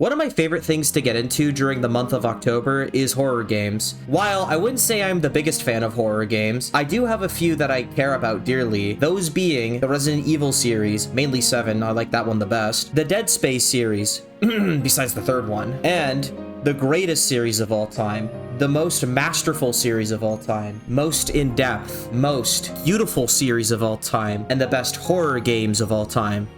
One of my favorite things to get into during the month of October is horror games. While I wouldn't say I'm the biggest fan of horror games, I do have a few that I care about dearly, those being the Resident Evil series, mainly 7, I like that one the best, the Dead Space series, besides the third one, and the greatest series of all time, the most masterful series of all time, most in-depth, most beautiful series of all time, and the best horror games of all time.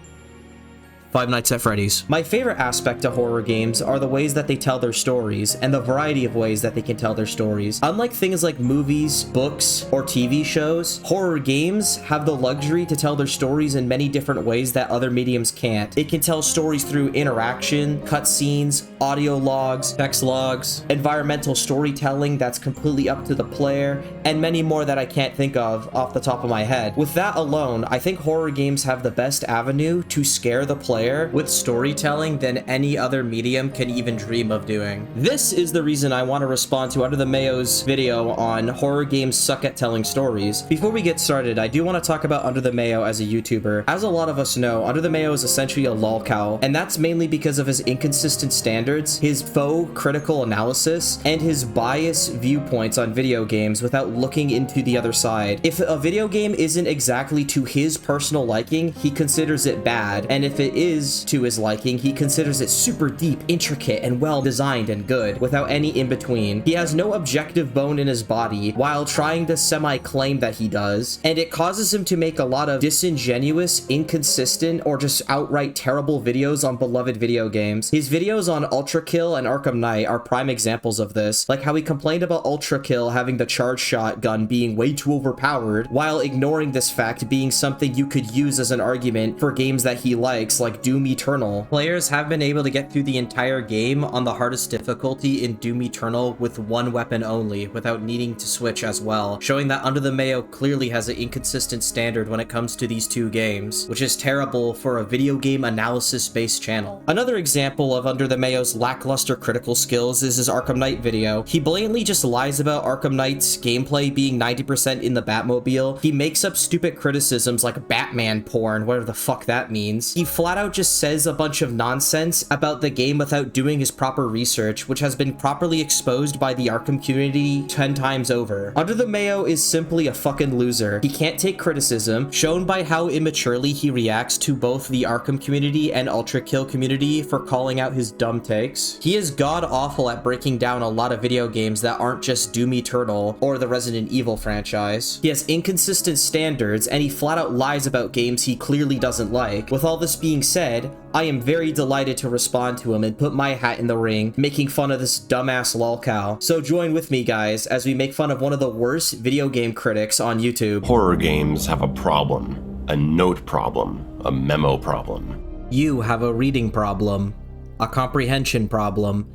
Five Nights at Freddy's. My favorite aspect of horror games are the ways that they tell their stories and the variety of ways that they can tell their stories. Unlike things like movies, books, or TV shows, horror games have the luxury to tell their stories in many different ways that other mediums can't. It can tell stories through interaction, cutscenes, audio logs, text logs, environmental storytelling that's completely up to the player, and many more that I can't think of off the top of my head. With that alone, I think horror games have the best avenue to scare the player with storytelling than any other medium can even dream of doing. This is the reason I want to respond to Under the Mayo's video on horror games suck at telling stories. Before we get started, I do want to talk about Under the Mayo as a YouTuber. As a lot of us know, Under the Mayo is essentially a lolcow, and that's mainly because of his inconsistent standards, his faux critical analysis, and his biased viewpoints on video games without looking into the other side. If a video game isn't exactly to his personal liking, he considers it bad, and if it is to his liking, he considers it super deep, intricate, and well designed and good, without any in-between. He has no objective bone in his body while trying to semi-claim that he does, and it causes him to make a lot of disingenuous, inconsistent, or just outright terrible videos on beloved video games. His videos on Ultra Kill and Arkham Knight are prime examples of this, like how he complained about Ultra Kill having the charge shotgun being way too overpowered, while ignoring this fact being something you could use as an argument for games that he likes, like Doom Eternal. Players have been able to get through the entire game on the hardest difficulty in Doom Eternal with one weapon only, without needing to switch as well, showing that Under the Mayo clearly has an inconsistent standard when it comes to these two games, which is terrible for a video game analysis-based channel. Another example of Under the Mayo's lackluster critical skills is his Arkham Knight video. He blatantly just lies about Arkham Knight's gameplay being 90% in the Batmobile. He makes up stupid criticisms like Batman porn, whatever the fuck that means. He flat out just says a bunch of nonsense about the game without doing his proper research, which has been properly exposed by the Arkham community 10 times over. Under the Mayo is simply a fucking loser. He can't take criticism, shown by how immaturely he reacts to both the Arkham community and Ultra Kill community for calling out his dumb takes. He is god-awful at breaking down a lot of video games that aren't just Doom Eternal or the Resident Evil franchise. He has inconsistent standards, and he flat out lies about games he clearly doesn't like. With all this being said, I am very delighted to respond to him and put my hat in the ring, making fun of this dumbass lolcow. So join with me, guys, as we make fun of one of the worst video game critics on YouTube. Horror games have a problem. A note problem. A memo problem. You have a reading problem. A comprehension problem.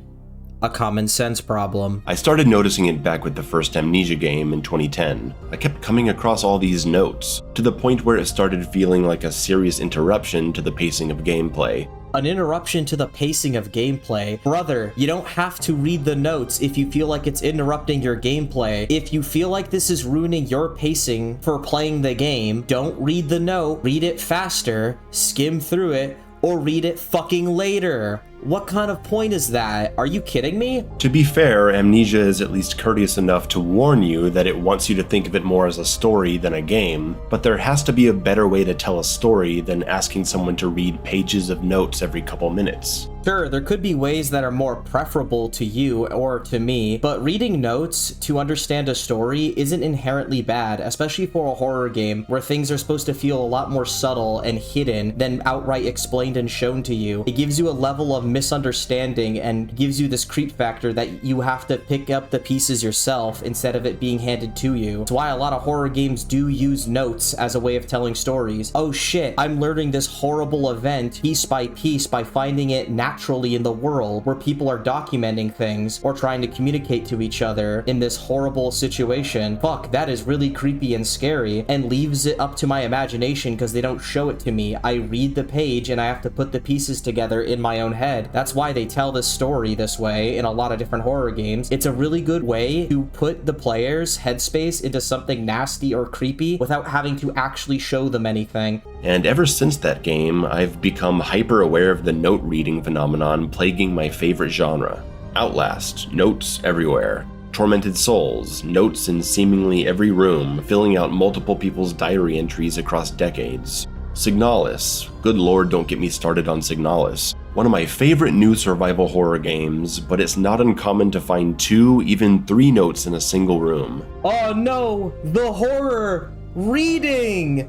A common sense problem. I started noticing it back with the first Amnesia game in 2010. I kept coming across all these notes, to the point where it started feeling like a serious interruption to the pacing of gameplay. An interruption to the pacing of gameplay? Brother, you don't have to read the notes if you feel like it's interrupting your gameplay. If you feel like this is ruining your pacing for playing the game, don't read the note, read it faster, skim through it, or read it fucking later. What kind of point is that? Are you kidding me? To be fair, Amnesia is at least courteous enough to warn you that it wants you to think of it more as a story than a game, but there has to be a better way to tell a story than asking someone to read pages of notes every couple minutes. Sure, there could be ways that are more preferable to you or to me, but reading notes to understand a story isn't inherently bad, especially for a horror game where things are supposed to feel a lot more subtle and hidden than outright explained and shown to you. It gives you a level of misunderstanding and gives you this creep factor that you have to pick up the pieces yourself instead of it being handed to you. It's why a lot of horror games do use notes as a way of telling stories. Oh shit, I'm learning this horrible event piece by piece by finding it naturally in the world where people are documenting things or trying to communicate to each other in this horrible situation. Fuck, that is really creepy and scary and leaves it up to my imagination because they don't show it to me. I read the page and I have to put the pieces together in my own head. head. That's why they tell this story this way in a lot of different horror games. It's a really good way to put the player's headspace into something nasty or creepy without having to actually show them anything. And ever since that game, I've become hyper aware of the note reading phenomenon plaguing my favorite genre. Outlast, notes everywhere. Tormented Souls, notes in seemingly every room, filling out multiple people's diary entries across decades. Signalis, good lord, don't get me started on Signalis. One of my favorite new survival horror games, but it's not uncommon to find 2, even 3 notes in a single room. Oh no, the horror reading!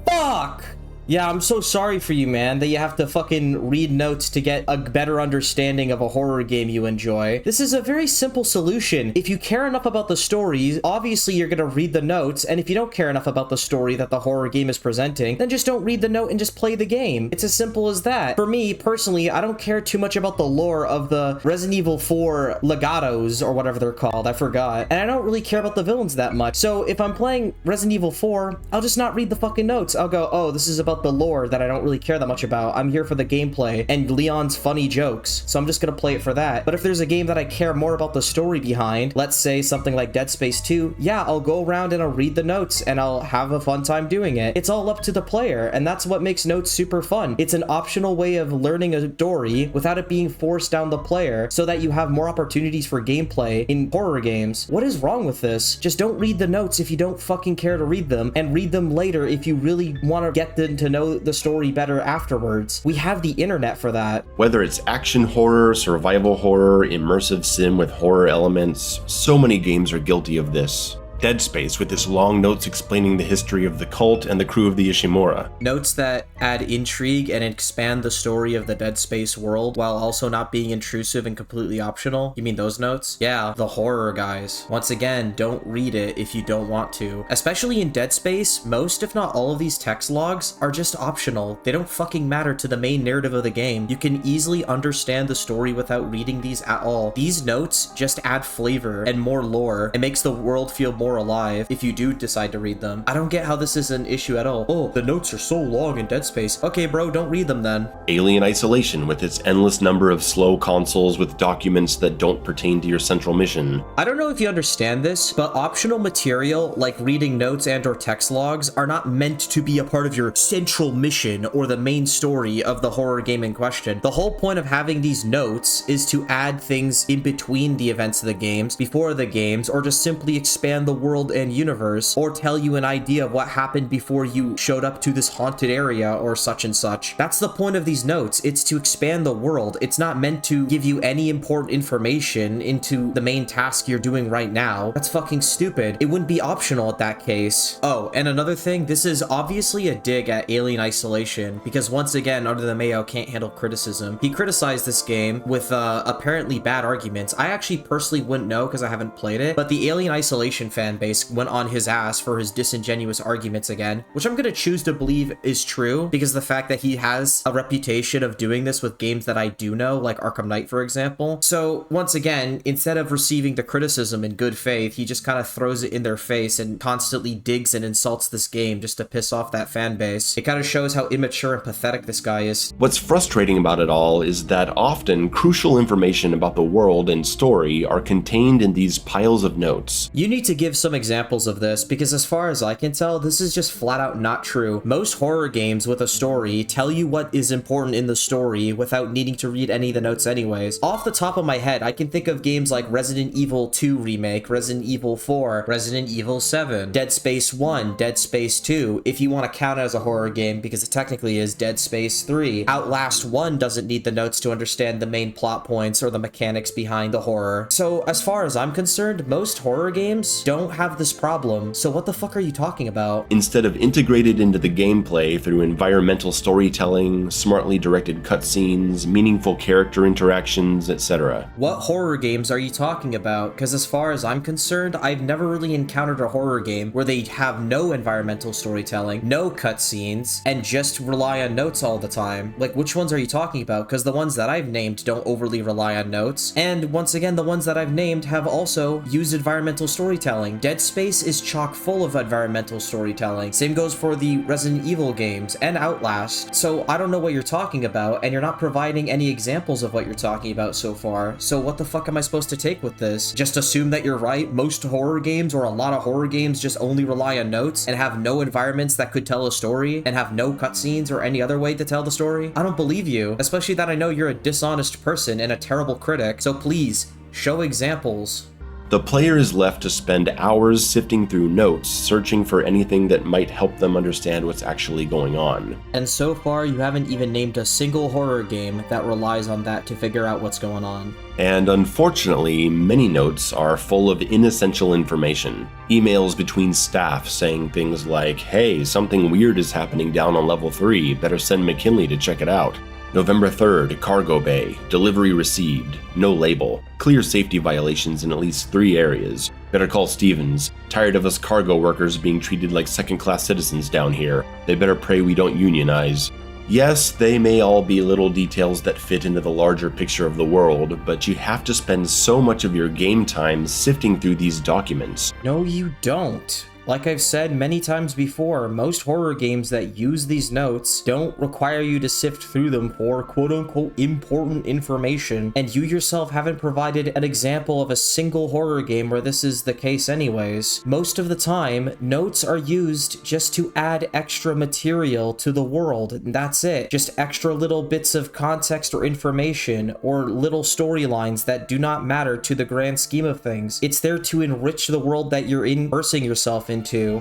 Fuck! Yeah, I'm so sorry for you, man, that you have to fucking read notes to get a better understanding of a horror game you enjoy. This is a very simple solution. If you care enough about the story, obviously you're gonna read the notes, and if you don't care enough about the story that the horror game is presenting, then just don't read the note and just play the game. It's as simple as that. For me, personally, I don't care too much about the lore of the Resident Evil 4 legatos, or whatever they're called, I forgot, and I don't really care about the villains that much. So if I'm playing Resident Evil 4, I'll just not read the fucking notes. I'll go, oh, this is about the lore that I don't really care that much about. I'm here for the gameplay and Leon's funny jokes, so I'm just gonna play it for that. But if there's a game that I care more about the story behind, let's say something like Dead Space 2, yeah, I'll go around and I'll read the notes and I'll have a fun time doing it. It's all up to the player, and that's what makes notes super fun. It's an optional way of learning a story without it being forced down the player, so that you have more opportunities for gameplay in horror games. What is wrong with this? Just don't read the notes if you don't fucking care to read them, and read them later if you really want to get them to know the story better afterwards. We have the internet for that. Whether it's action horror, survival horror, immersive sim with horror elements, so many games are guilty of this. Dead Space with its long notes explaining the history of the cult and the crew of the Ishimura. Notes that add intrigue and expand the story of the Dead Space world while also not being intrusive and completely optional. You mean those notes? Yeah, the horror guys. Once again, don't read it if you don't want to. Especially in Dead Space, most if not all of these text logs are just optional. They don't fucking matter to the main narrative of the game. You can easily understand the story without reading these at all. These notes just add flavor and more lore. It makes the world feel more alive if you do decide to read them. I don't get how this is an issue at all. Oh, the notes are so long in Dead Space. Okay, bro, don't read them then. Alien Isolation with its endless number of slow consoles with documents that don't pertain to your central mission. I don't know if you understand this, but optional material like reading notes and or text logs are not meant to be a part of your central mission or the main story of the horror game in question. The whole point of having these notes is to add things in between the events of the games, before the games, or just simply expand the world and universe, or tell you an idea of what happened before you showed up to this haunted area or such and such. That's the point of these notes. It's to expand the world. It's not meant to give you any important information into the main task you're doing right now. That's fucking stupid. It wouldn't be optional at that case. Oh, and another thing, this is obviously a dig at Alien Isolation, because once again, under the Mayo can't handle criticism. He criticized this game with apparently bad arguments. I actually personally wouldn't know because I haven't played it, but the Alien Isolation fan base went on his ass for his disingenuous arguments again, which I'm gonna choose to believe is true because the fact that he has a reputation of doing this with games that I do know, like Arkham Knight, for example. So once again, instead of receiving the criticism in good faith, he just kind of throws it in their face and constantly digs and insults this game just to piss off that fan base. It kind of shows how immature and pathetic this guy is. What's frustrating about it all is that often crucial information about the world and story are contained in these piles of notes. You need to give some examples of this, because as far as I can tell, this is just flat out not true. Most horror games with a story tell you what is important in the story without needing to read any of the notes anyways. Off the top of my head, I can think of games like Resident Evil 2 Remake, Resident Evil 4, Resident Evil 7, Dead Space 1, Dead Space 2, if you want to count it as a horror game, because it technically is Dead Space 3. Outlast 1 doesn't need the notes to understand the main plot points or the mechanics behind the horror. So as far as I'm concerned, most horror games don't have this problem, so what the fuck are you talking about? Instead of integrated into the gameplay through environmental storytelling, smartly directed cutscenes, meaningful character interactions, etc. What horror games are you talking about? Because as far as I'm concerned, I've never really encountered a horror game where they have no environmental storytelling, no cutscenes, and just rely on notes all the time. Like, which ones are you talking about? Because the ones that I've named don't overly rely on notes, and once again, the ones that I've named have also used environmental storytelling. fine. Dead Space is chock full of environmental storytelling. Same goes for the Resident Evil games and Outlast. So I don't know what you're talking about, and you're not providing any examples of what you're talking about so far. So what the fuck am I supposed to take with this? Just assume that you're right? Most horror games, or a lot of horror games, just only rely on notes and have no environments that could tell a story and have no cutscenes or any other way to tell the story? I don't believe you, especially that I know you're a dishonest person and a terrible critic, so please, show examples. The player is left to spend hours sifting through notes, searching for anything that might help them understand what's actually going on. And so far, you haven't even named a single horror game that relies on that to figure out what's going on. And unfortunately, many notes are full of inessential information. Emails between staff saying things like, "Hey, something weird is happening down on level 3, better send McKinley to check it out." November 3rd, cargo bay, delivery received, no label, clear safety violations in at least 3 areas. Better call Stevens, tired of us cargo workers being treated like second-class citizens down here. They better pray we don't unionize. Yes, they may all be little details that fit into the larger picture of the world, but you have to spend so much of your game time sifting through these documents. No, you don't. Like I've said many times before, most horror games that use these notes don't require you to sift through them for quote-unquote important information, and you yourself haven't provided an example of a single horror game where this is the case anyways. Most of the time, notes are used just to add extra material to the world, and that's it. Just extra little bits of context or information, or little storylines that do not matter to the grand scheme of things. It's there to enrich the world that you're immersing yourself into.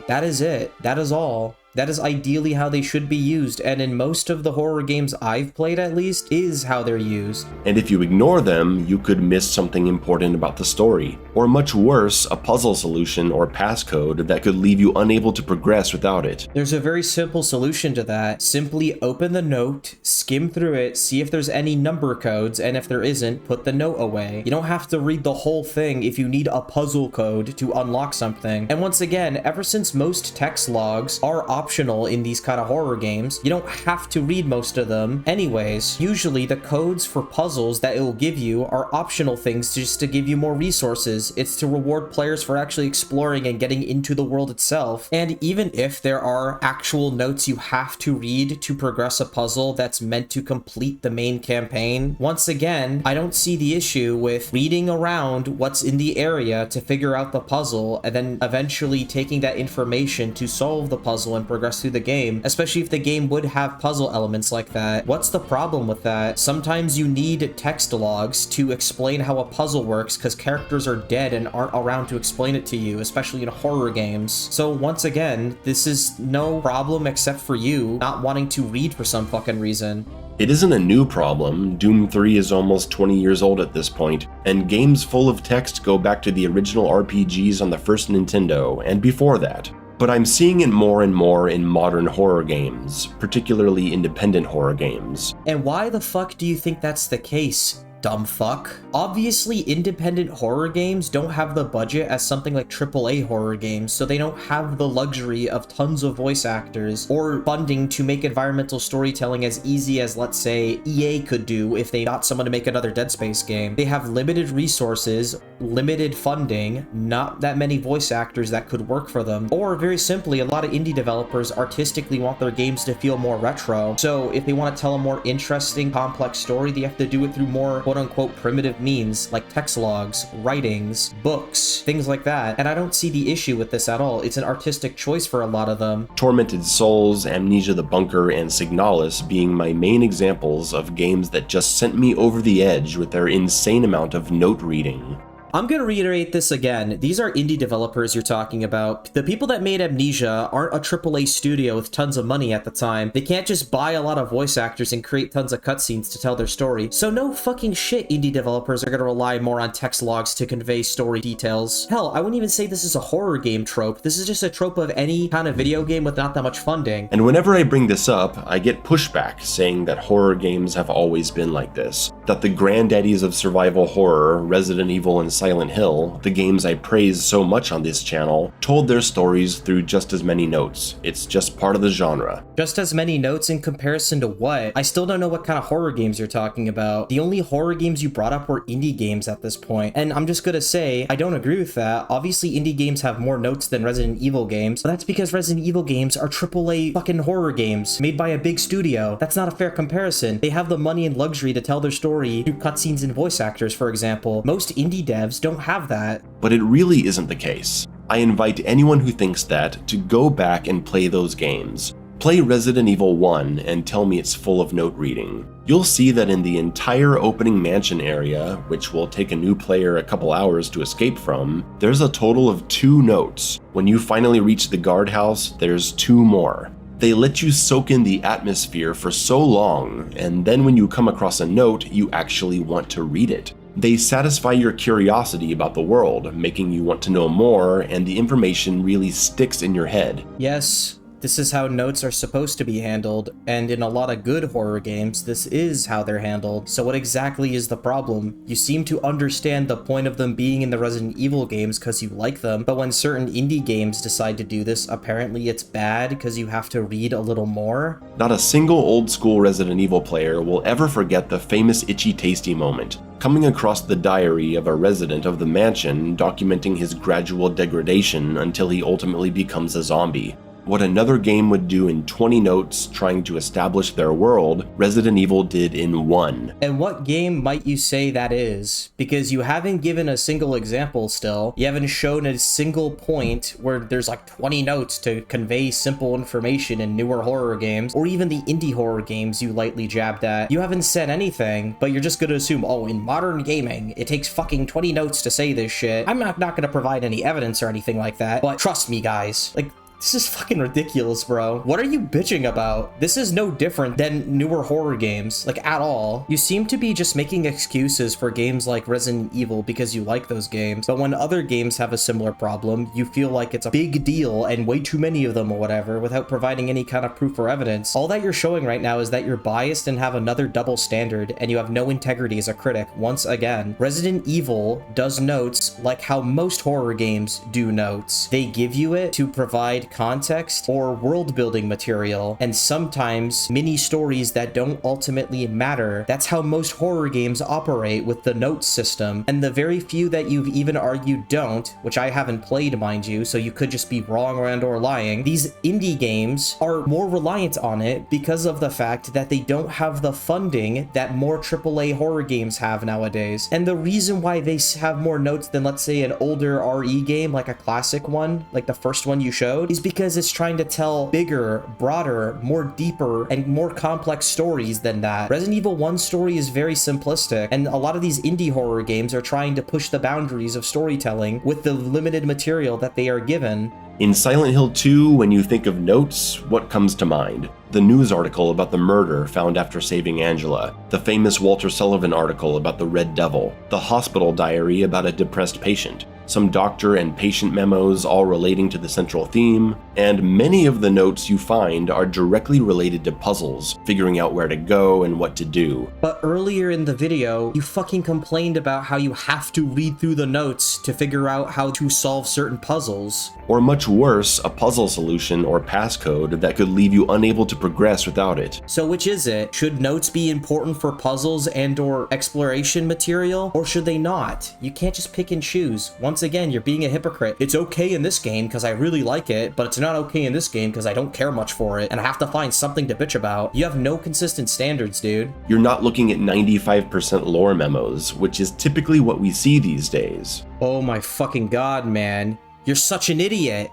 That is it. That is all. That is ideally how they should be used, and in most of the horror games I've played at least, is how they're used. And if you ignore them, you could miss something important about the story. Or much worse, a puzzle solution or passcode that could leave you unable to progress without it. There's a very simple solution to that. Simply open the note, skim through it, see if there's any number codes, and if there isn't, put the note away. You don't have to read the whole thing if you need a puzzle code to unlock something. And once again, ever since most text logs are optional in these kind of horror games, you don't have to read most of them anyways. Usually the codes for puzzles that it will give you are optional things just to give you more resources. It's to reward players for actually exploring and getting into the world itself. And even if there are actual notes you have to read to progress a puzzle that's meant to complete the main campaign, once again, I don't see the issue with reading around what's in the area to figure out the puzzle and then eventually taking that information to solve the puzzle and progress through the game, especially if the game would have puzzle elements like that. What's the problem with that? Sometimes you need text logs to explain how a puzzle works because characters are dead and aren't around to explain it to you, especially in horror games. So once again, this is no problem except for you not wanting to read for some fucking reason. It isn't a new problem. Doom 3 is almost 20 years old at this point, and games full of text go back to the original RPGs on the first Nintendo, and before that. But I'm seeing it more and more in modern horror games, particularly independent horror games. And why the fuck do you think that's the case, dumb fuck? Obviously, independent horror games don't have the budget as something like AAA horror games, so they don't have the luxury of tons of voice actors or funding to make environmental storytelling as easy as, let's say, EA could do if they got someone to make another Dead Space game. They have limited resources, limited funding, not that many voice actors that could work for them, or very simply, a lot of indie developers artistically want their games to feel more retro, so if they want to tell a more interesting, complex story, they have to do it through more quote-unquote primitive means like text logs, writings, books, things like that. And I don't see the issue with this at all. It's an artistic choice for a lot of them. Tormented Souls, Amnesia the Bunker, and Signalis being my main examples of games that just sent me over the edge with their insane amount of note reading. I'm gonna reiterate this again. These are indie developers you're talking about. The people that made Amnesia aren't a AAA studio with tons of money at the time. They can't just buy a lot of voice actors and create tons of cutscenes to tell their story. So no fucking shit indie developers are gonna rely more on text logs to convey story details. Hell, I wouldn't even say this is a horror game trope. This is just a trope of any kind of video game with not that much funding. And whenever I bring this up, I get pushback saying that horror games have always been like this. That the granddaddies of survival horror, Resident Evil and Silent Hill, the games I praise so much on this channel, told their stories through just as many notes. It's just part of the genre. Just as many notes in comparison to what? I still don't know what kind of horror games you're talking about. The only horror games you brought up were indie games at this point. And I'm just gonna say, I don't agree with that. Obviously, indie games have more notes than Resident Evil games, but that's because Resident Evil games are AAA fucking horror games made by a big studio. That's not a fair comparison. They have the money and luxury to tell their story through cutscenes and voice actors, for example. Most indie devs don't have that. But it really isn't the case. I invite anyone who thinks that to go back and play those games. Play Resident Evil 1 and tell me it's full of note reading. You'll see that in the entire opening mansion area, which will take a new player a couple hours to escape from, there's a total of 2 notes. When you finally reach the guardhouse, there's 2 more. They let you soak in the atmosphere for so long, and then when you come across a note, you actually want to read it. They satisfy your curiosity about the world, making you want to know more, and the information really sticks in your head. Yes, this is how notes are supposed to be handled, and in a lot of good horror games, this is how they're handled. So what exactly is the problem? You seem to understand the point of them being in the Resident Evil games because you like them, but when certain indie games decide to do this, apparently it's bad because you have to read a little more? Not a single old-school Resident Evil player will ever forget the famous Itchy Tasty moment, coming across the diary of a resident of the mansion documenting his gradual degradation until he ultimately becomes a zombie. What another game would do in 20 notes trying to establish their world, Resident Evil did in 1. And what game might you say that is? Because you haven't given a single example still. You haven't shown a single point where there's like 20 notes to convey simple information in newer horror games, or even the indie horror games you lightly jabbed at. You haven't said anything, but you're just gonna assume, oh, in modern gaming, it takes fucking 20 notes to say this shit. I'm not gonna provide any evidence or anything like that, but trust me, guys. Like, this is fucking ridiculous, bro. What are you bitching about? This is no different than newer horror games, like at all. You seem to be just making excuses for games like Resident Evil because you like those games, but when other games have a similar problem, you feel like it's a big deal and way too many of them or whatever without providing any kind of proof or evidence. All that you're showing right now is that you're biased and have another double standard, and you have no integrity as a critic once again. Resident Evil does notes like how most horror games do notes. They give you it to provide context or world building material, and sometimes mini stories that don't ultimately matter. That's how most horror games operate with the notes system, and the very few that you've even argued don't, which I haven't played, mind you, so you could just be wrong and or lying. These indie games are more reliant on it because of the fact that they don't have the funding that more AAA horror games have nowadays. And the reason why they have more notes than, let's say, an older RE game like a classic one, like the first one you showed, is because it's trying to tell bigger, broader, more deeper, and more complex stories than that. Resident Evil 1's story is very simplistic, and a lot of these indie horror games are trying to push the boundaries of storytelling with the limited material that they are given. In Silent Hill 2, when you think of notes, what comes to mind? The news article about the murder found after saving Angela, the famous Walter Sullivan article about the Red Devil, the hospital diary about a depressed patient, some doctor and patient memos all relating to the central theme, and many of the notes you find are directly related to puzzles, figuring out where to go and what to do. But earlier in the video, you fucking complained about how you have to read through the notes to figure out how to solve certain puzzles. Or much worse, a puzzle solution or passcode that could leave you unable to progress without it. So which is it? Should notes be important for puzzles and or exploration material, or should they not? You can't just pick and choose. Once again, you're being a hypocrite. It's okay in this game because I really like it, but it's not okay in this game because I don't care much for it and I have to find something to bitch about. You have no consistent standards, dude. You're not looking at 95% lore memos, which is typically what we see these days. Oh my fucking god, man. You're such an idiot.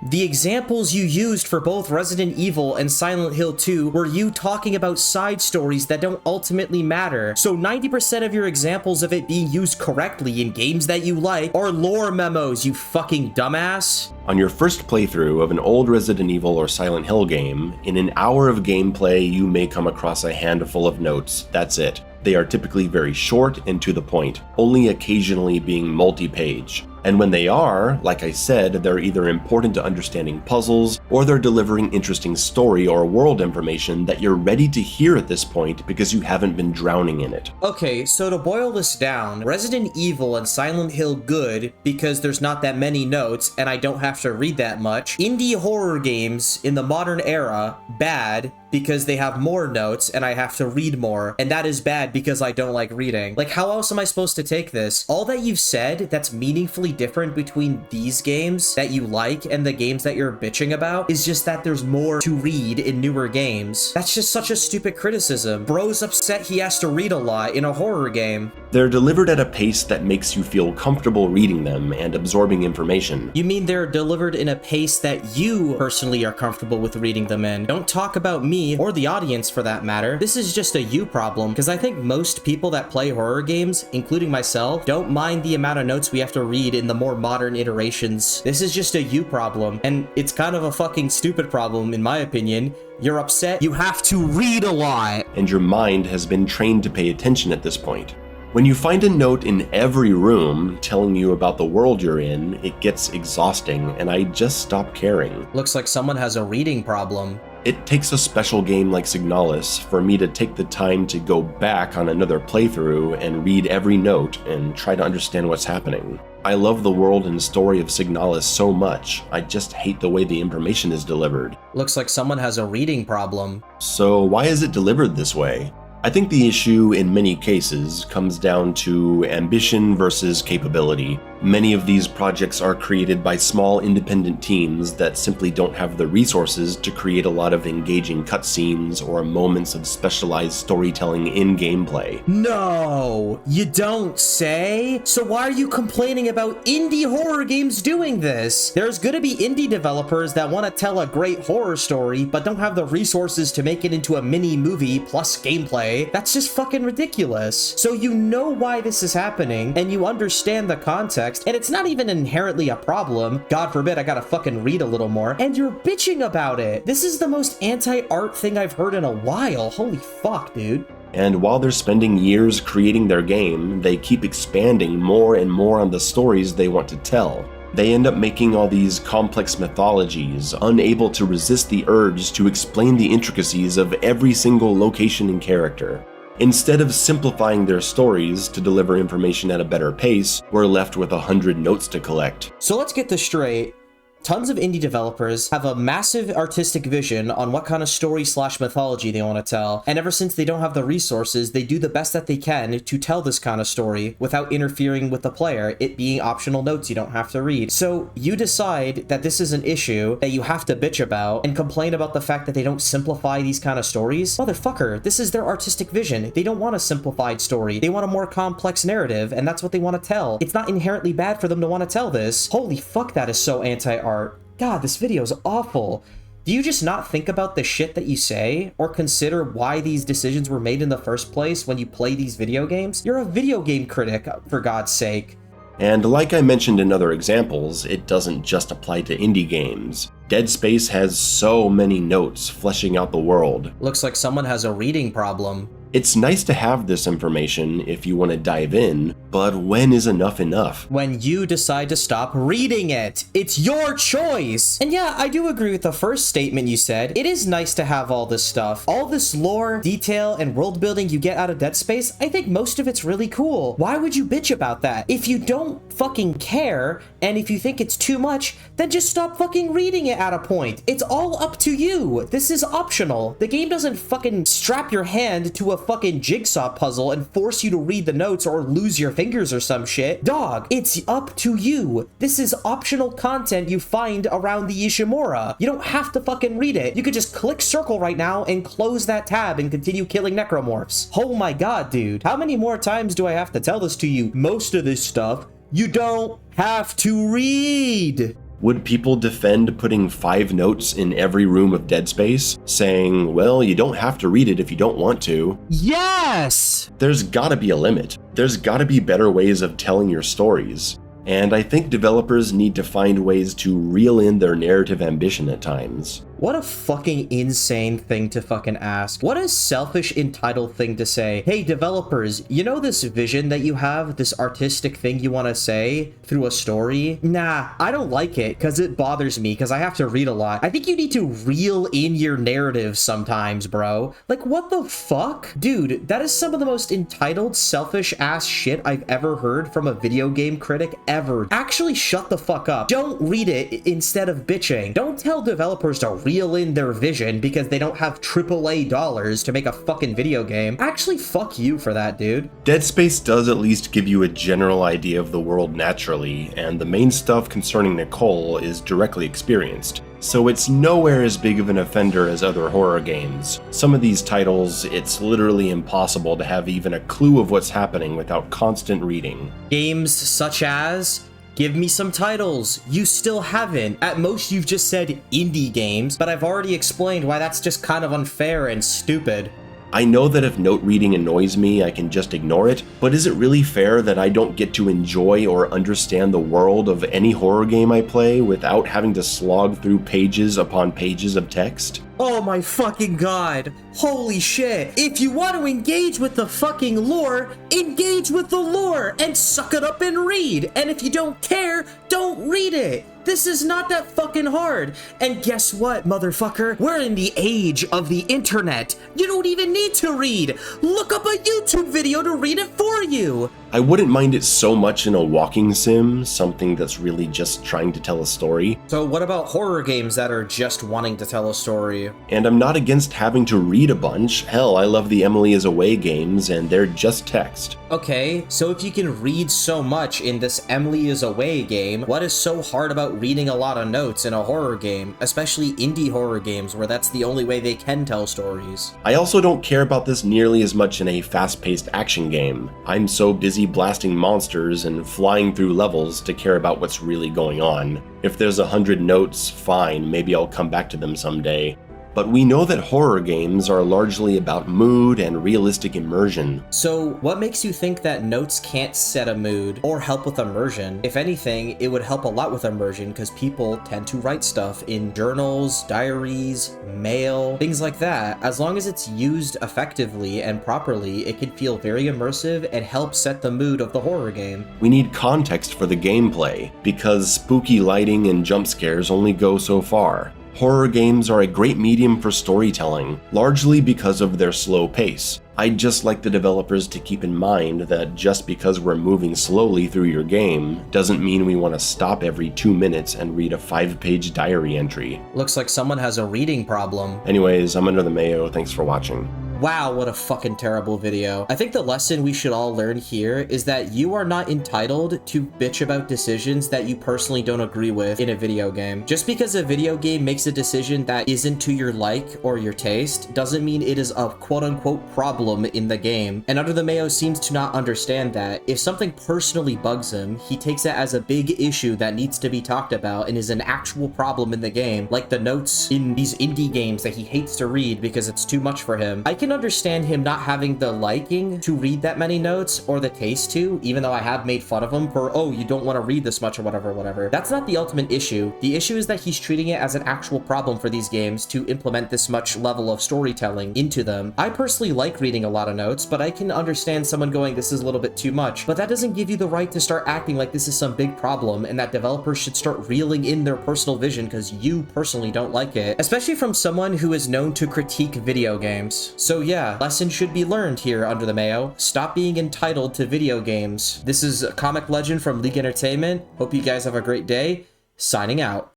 The examples you used for both Resident Evil and Silent Hill 2 were you talking about side stories that don't ultimately matter. So 90% of your examples of it being used correctly in games that you like are lore memos, you fucking dumbass. On your first playthrough of an old Resident Evil or Silent Hill game, in an hour of gameplay you may come across a handful of notes, that's it. They are typically very short and to the point, only occasionally being multi-page. And when they are, like I said, they're either important to understanding puzzles, or they're delivering interesting story or world information that you're ready to hear at this point because you haven't been drowning in it. Okay, so to boil this down, Resident Evil and Silent Hill good because there's not that many notes and I don't have to read that much. Indie horror games in the modern era, bad because they have more notes and I have to read more, and that is bad because I don't like reading. Like, how else am I supposed to take this? All that you've said that's meaningfully different between these games that you like and the games that you're bitching about is just that there's more to read in newer games. That's just such a stupid criticism. Bro's upset he has to read a lot in a horror game. They're delivered at a pace that makes you feel comfortable reading them and absorbing information. You mean they're delivered in a pace that you personally are comfortable with reading them in? Don't talk about me or the audience for that matter. This is just a you problem, because I think most people that play horror games, including myself, don't mind the amount of notes we have to read in the more modern iterations. This is just a you problem, and it's kind of a fucking stupid problem in my opinion. You're upset, you have to read a lot. And your mind has been trained to pay attention at this point. When you find a note in every room telling you about the world you're in, it gets exhausting, and I just stop caring. Looks like someone has a reading problem. It takes a special game like Signalis for me to take the time to go back on another playthrough and read every note and try to understand what's happening. I love the world and story of Signalis so much, I just hate the way the information is delivered. Looks like someone has a reading problem. So why is it delivered this way? I think the issue in many cases comes down to ambition versus capability. Many of these projects are created by small independent teams that simply don't have the resources to create a lot of engaging cutscenes or moments of specialized storytelling in gameplay. No, you don't say? So why are you complaining about indie horror games doing this? There's gonna be indie developers that want to tell a great horror story but don't have the resources to make it into a mini movie plus gameplay. That's just fucking ridiculous. So you know why this is happening and you understand the context, and it's not even inherently a problem. God forbid I gotta fucking read a little more, and you're bitching about it. This is the most anti-art thing I've heard in a while. Holy fuck, dude. And while they're spending years creating their game, they keep expanding more and more on the stories they want to tell. They end up making all these complex mythologies, unable to resist the urge to explain the intricacies of every single location and character. Instead of simplifying their stories to deliver information at a better pace, we're left with 100 notes to collect. So let's get this straight. Tons of indie developers have a massive artistic vision on what kind of story/mythology they want to tell, and ever since they don't have the resources, they do the best that they can to tell this kind of story without interfering with the player, it being optional notes you don't have to read. So you decide that this is an issue that you have to bitch about and complain about the fact that they don't simplify these kind of stories? Motherfucker, this is their artistic vision. They don't want a simplified story. They want a more complex narrative, and that's what they want to tell. It's not inherently bad for them to want to tell this. Holy fuck, that is so anti-art. God, this video is awful. Do you just not think about the shit that you say or consider why these decisions were made in the first place when you play these video games? You're a video game critic, for God's sake. And like I mentioned in other examples, it doesn't just apply to indie games. Dead Space has so many notes fleshing out the world. Looks like someone has a reading problem. It's nice to have this information if you want to dive in, but when is enough enough? When you decide to stop reading it. It's your choice. And yeah, I do agree with the first statement you said. It is nice to have all this stuff. All this lore, detail, and world building you get out of Dead Space, I think most of it's really cool. Why would you bitch about that? If you don't fucking care, and if you think it's too much, then just stop fucking reading it at a point. It's all up to you. This is optional. The game doesn't fucking strap your hand to a fucking jigsaw puzzle and force you to read the notes or lose your fingers or some shit. Dog, it's up to you. This is optional content you find around the Ishimura. You don't have to fucking read it. You could just click circle right now and close that tab and continue killing necromorphs. Oh my god, dude. How many more times do I have to tell this to you? Most of this stuff you don't have to read. Would people defend putting 5 notes in every room of Dead Space, saying, well, you don't have to read it if you don't want to? Yes! There's gotta be a limit. There's gotta be better ways of telling your stories. And I think developers need to find ways to reel in their narrative ambition at times. What a fucking insane thing to fucking ask. What a selfish, entitled thing to say. Hey, developers, you know this vision that you have, this artistic thing you want to say through a story? Nah, I don't like it because it bothers me because I have to read a lot. I think you need to reel in your narrative sometimes, bro. Like, what the fuck? Dude, that is some of the most entitled, selfish ass shit I've ever heard from a video game critic ever. Actually, shut the fuck up. Don't read it instead of bitching. Don't tell developers to reel in their vision because they don't have AAA dollars to make a fucking video game. Actually, fuck you for that, dude. Dead Space does at least give you a general idea of the world naturally, and the main stuff concerning Nicole is directly experienced. So it's nowhere as big of an offender as other horror games. Some of these titles, it's literally impossible to have even a clue of what's happening without constant reading. Games such as... Give me some titles. You still haven't. At most, you've just said indie games, but I've already explained why that's just kind of unfair and stupid. I know that if note reading annoys me, I can just ignore it, but is it really fair that I don't get to enjoy or understand the world of any horror game I play without having to slog through pages upon pages of text? Oh my fucking god. Holy shit. If you want to engage with the fucking lore, engage with the lore and suck it up and read. And if you don't care, don't read it. This is not that fucking hard. And guess what, motherfucker? We're in the age of the internet. You don't even need to read. Look up a YouTube video to read it for you. I wouldn't mind it so much in a walking sim, something that's really just trying to tell a story. So what about horror games that are just wanting to tell a story? And I'm not against having to read a bunch. Hell, I love the Emily is Away games, and they're just text. Okay, so if you can read so much in this Emily is Away game, what is so hard about reading a lot of notes in a horror game, especially indie horror games where that's the only way they can tell stories? I also don't care about this nearly as much in a fast-paced action game. I'm so busy blasting monsters and flying through levels to care about what's really going on. If there's 100 notes, fine, maybe I'll come back to them someday. But we know that horror games are largely about mood and realistic immersion. So what makes you think that notes can't set a mood or help with immersion? If anything, it would help a lot with immersion because people tend to write stuff in journals, diaries, mail, things like that. As long as it's used effectively and properly, it can feel very immersive and help set the mood of the horror game. We need context for the gameplay, because spooky lighting and jump scares only go so far. Horror games are a great medium for storytelling, largely because of their slow pace. I'd just like the developers to keep in mind that just because we're moving slowly through your game doesn't mean we want to stop every 2 minutes and read a 5-page diary entry. Looks like someone has a reading problem. Anyways, I'm Under the Mayo, thanks for watching. Wow, what a fucking terrible video. I think the lesson we should all learn here is that you are not entitled to bitch about decisions that you personally don't agree with in a video game. Just because a video game makes a decision that isn't to your like or your taste doesn't mean it is a quote-unquote problem in the game. And Under the Mayo seems to not understand that. If something personally bugs him, he takes it as a big issue that needs to be talked about and is an actual problem in the game, like the notes in these indie games that he hates to read because it's too much for him. I can understand him not having the liking to read that many notes or the taste to, even though I have made fun of him for, oh, you don't want to read this much or whatever. That's not the ultimate issue. The issue is that he's treating it as an actual problem for these games to implement this much level of storytelling into them. I personally like reading a lot of notes, but I can understand someone going, this is a little bit too much. But that doesn't give you the right to start acting like this is some big problem and that developers should start reeling in their personal vision because you personally don't like it, especially from someone who is known to critique video games. So yeah, lesson should be learned here, Under the Mayo. Stop being entitled to video games. This is Comic Legend from League Entertainment. Hope you guys have a great day. Signing out.